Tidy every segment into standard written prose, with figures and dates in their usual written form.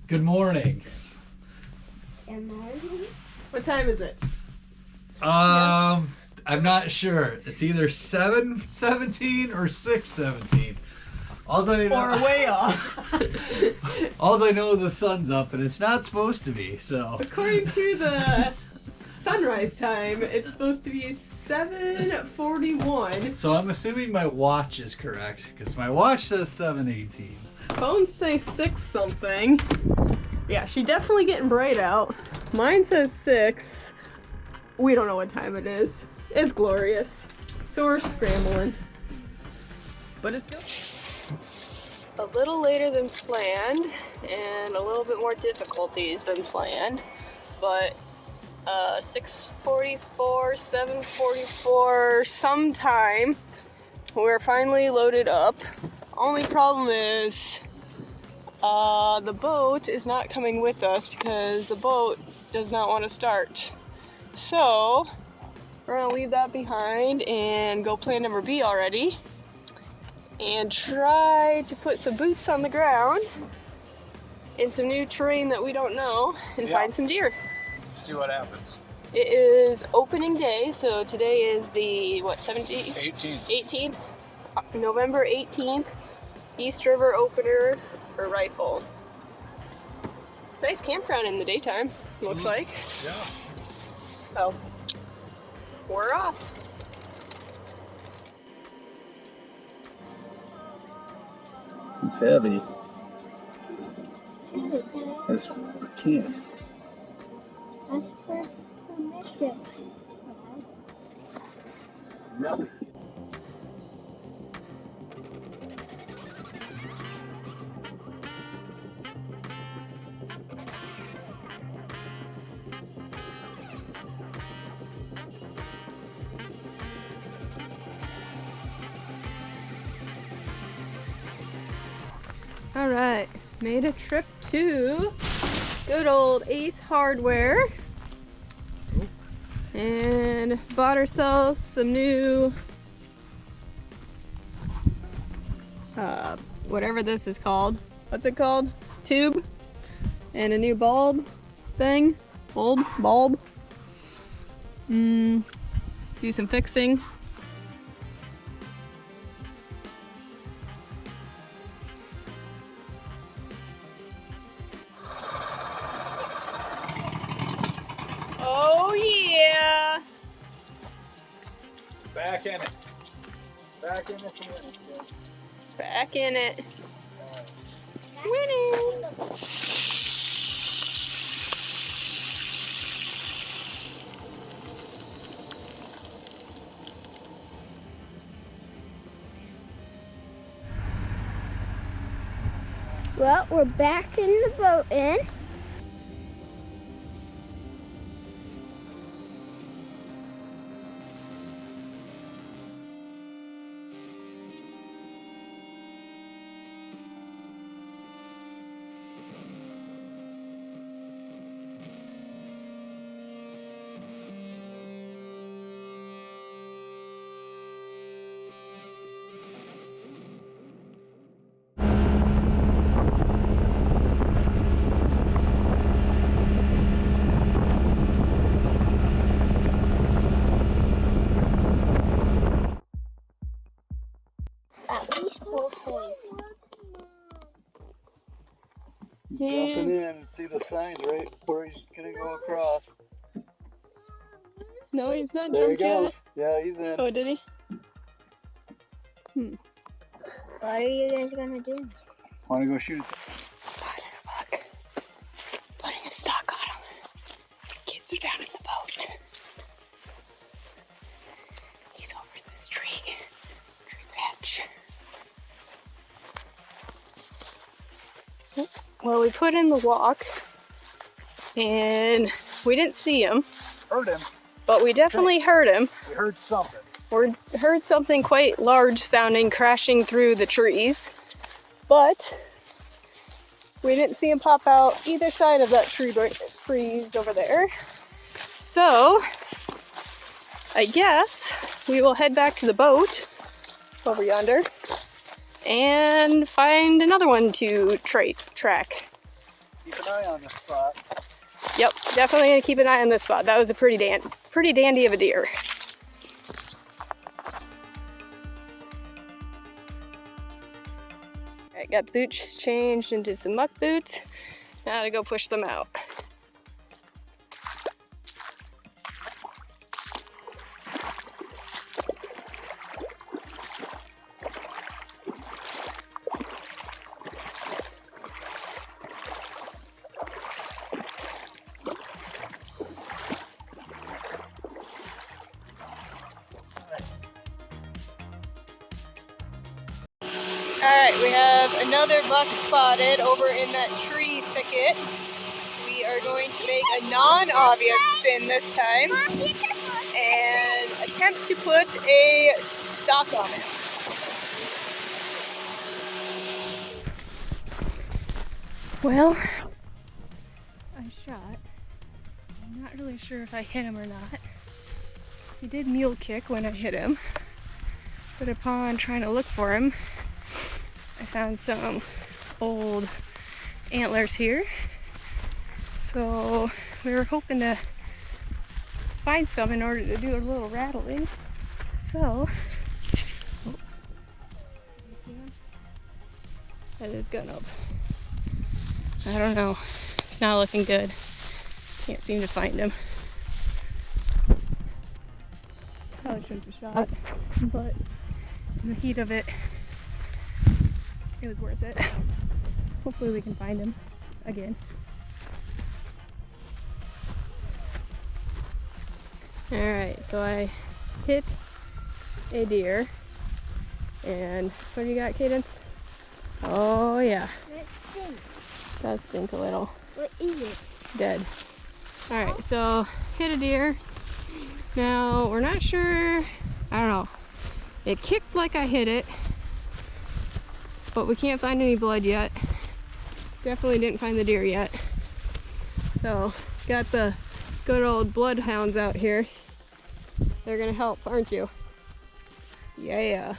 Good morning. Good morning. What time is it? I'm not sure. It's either 7:17 or 6:17. All I know, Or way off. all I know is the sun's up, and it's not supposed to be. So According to the sunrise time, it's supposed to be 7:41. So I'm assuming my watch is correct because my watch says 7:18. Phones say 6 something. Yeah, she definitely getting bright out. Mine says 6. We don't know what time it is. It's glorious. So we're scrambling. But it's good. A little later than planned and a little bit more difficulties than planned. But 6:44, 7:44 sometime we're finally loaded up. Only problem is the boat is not coming with us because the boat does not want to start. So we're gonna leave that behind and go plan number B already and try to put some boots on the ground in some new terrain that we don't know and find some deer. See what happens. It is opening day, so today is the 17th? 18th. 18th, November 18th, East River opener for rifle. Nice campground in the daytime, looks like. Yeah. So, we're off. It's heavy. I can't. That's for mischief. All right, made a trip to good old Ace Hardware and bought ourselves some new whatever this is called. What's it called? Tube and a new bulb thing. Bulb. Do some fixing. Oh yeah! Back in it. Back in it. Back in it. Winning! Well, we're back in the boat in. At least 4 points. Jumping in and see the signs right where he's gonna go across. No, he's not There he jumped yet. goes. Yeah, he's in. Oh, did he? What are you guys gonna do? Wanna go shoot? Spotted a buck. Putting a stock on him. Kids are down in the boat. He's over this tree branch. Well, we put in the walk and we didn't see him, Heard him. but we definitely heard him. We heard something. We heard something quite large sounding crashing through the trees, but we didn't see him pop out either side of that trees over there. So I guess we will head back to the boat over yonder and find another one to track. Keep an eye on this spot. Yep, definitely gonna keep an eye on this spot. That was a pretty dandy of a deer. Alright, got the boots changed into some muck boots. Now to go push them out. Alright, we have another buck spotted over in that tree thicket. We are going to make a non-obvious spin this time and attempt to put a stock on it. Well, I shot. I'm not really sure if I hit him or not. He did mule kick when I hit him, but upon trying to look for him, I found some old antlers here. So we were hoping to find some in order to do a little rattling. So, that is gun up. I don't know. It's not looking good. Can't seem to find him. Probably shouldn't have shot, but in the heat of it, it was worth it. Hopefully we can find him again. Alright, so I hit a deer. And what do you got, Cadence? Oh yeah. That stinks. Does stink a little. What is it? Dead. Alright, so hit a deer. Now, we're not sure, I don't know. It kicked like I hit it, but we can't find any blood yet. Definitely didn't find the deer yet. So, got the good old bloodhounds out here. They're gonna help, aren't you? Yeah.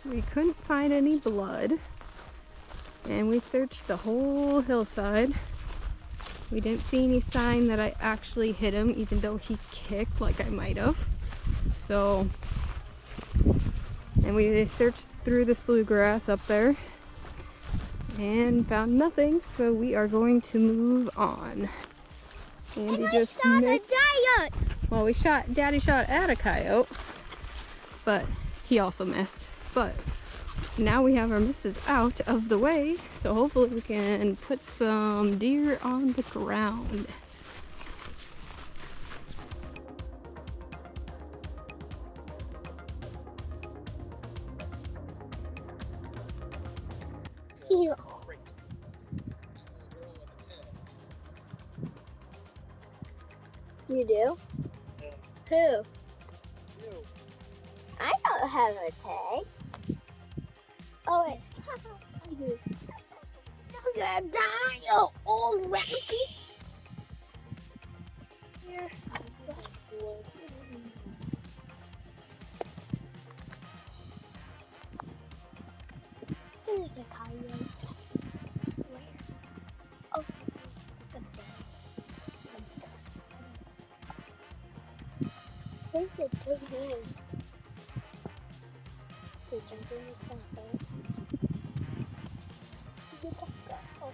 We couldn't find any blood, and we searched the whole hillside. We didn't see any sign that I actually hit him, even though he kicked like I might have. So, and we searched through the slough grass up there and found nothing, so we are going to move on. Andy just missed. Well, Daddy shot at a coyote, but he also missed. But now we have our misses out of the way, so hopefully we can put some deer on the ground. Here. You do? Yeah. Who? You. I don't have a tag. Oh, it's I do. Don't die, you old rabbit. Here. There's a coyote. Where? Oh, the bear. There's a big hand. They jump in the saddle. You can go.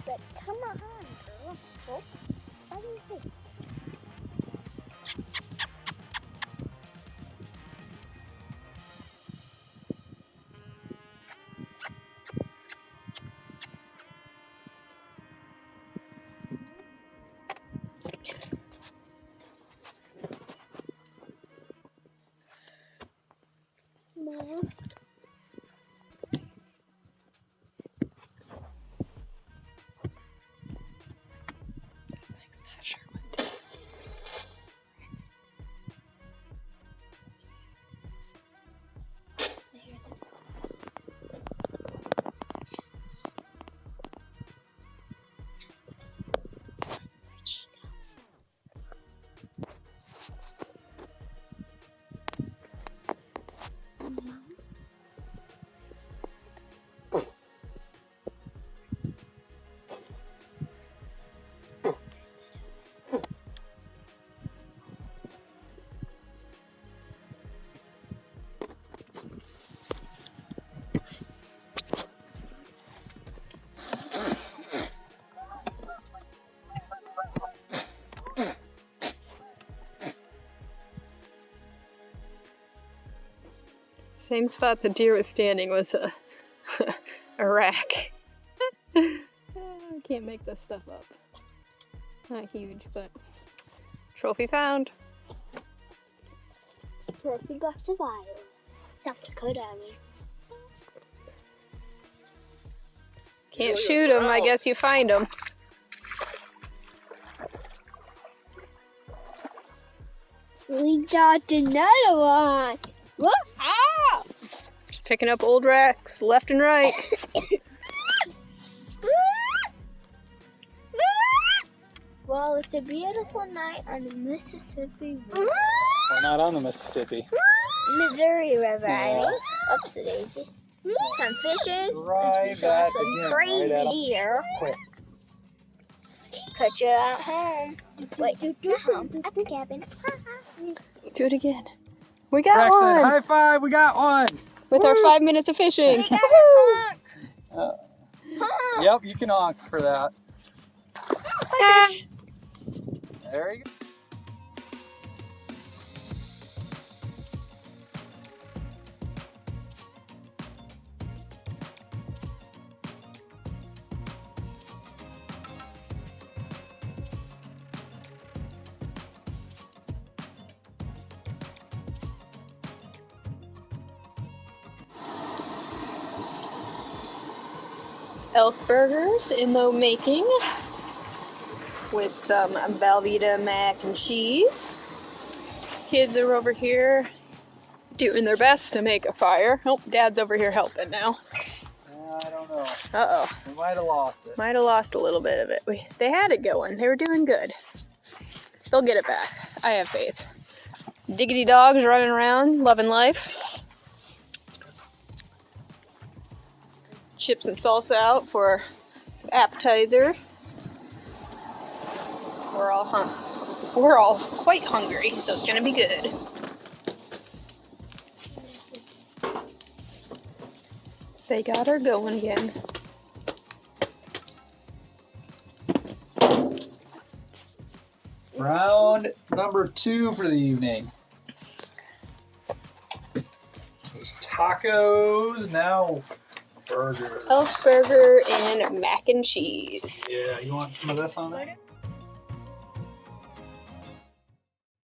But come on, girl. Oh, what do you think? Mom. This thing's not sure what Same spot the deer was standing was a, a rack. I can't make this stuff up. Not huge, but trophy found. Trophy box of iron. South Dakota, I mean. Can't shoot them, I guess you find them. We got another one. What? Ah! Just picking up old racks left and right. Well, it's a beautiful night on the Mississippi River. We're not on the Mississippi. Missouri River, I Yeah. mean. Oops, daisies. Some fishing. Right We saw at some the gym, crazy right at 'em. deer. Quick. Catch you at home. Wait, not home. At the cabin. Do it again. We got Braxton, one! high five, we got one. With our 5 minutes of fishing. We got a honk. Uh, Honk. yep, you can honk for that. There you go. Elk burgers in the making with some Velveeta mac and cheese. Kids are over here doing their best to make a fire. Oh, Dad's over here helping now. I don't know. Uh-oh. We might have lost it. Might have lost a little bit of it. They had it going. They were doing good. They'll get it back. I have faith. Diggity dogs running around, loving life. Chips and salsa out for some appetizer. We're all quite hungry, so it's gonna be good. They got her going again. Round number 2 for the evening. Those tacos, now burgers. Elk burger and mac and cheese. Yeah, you want some of this on there?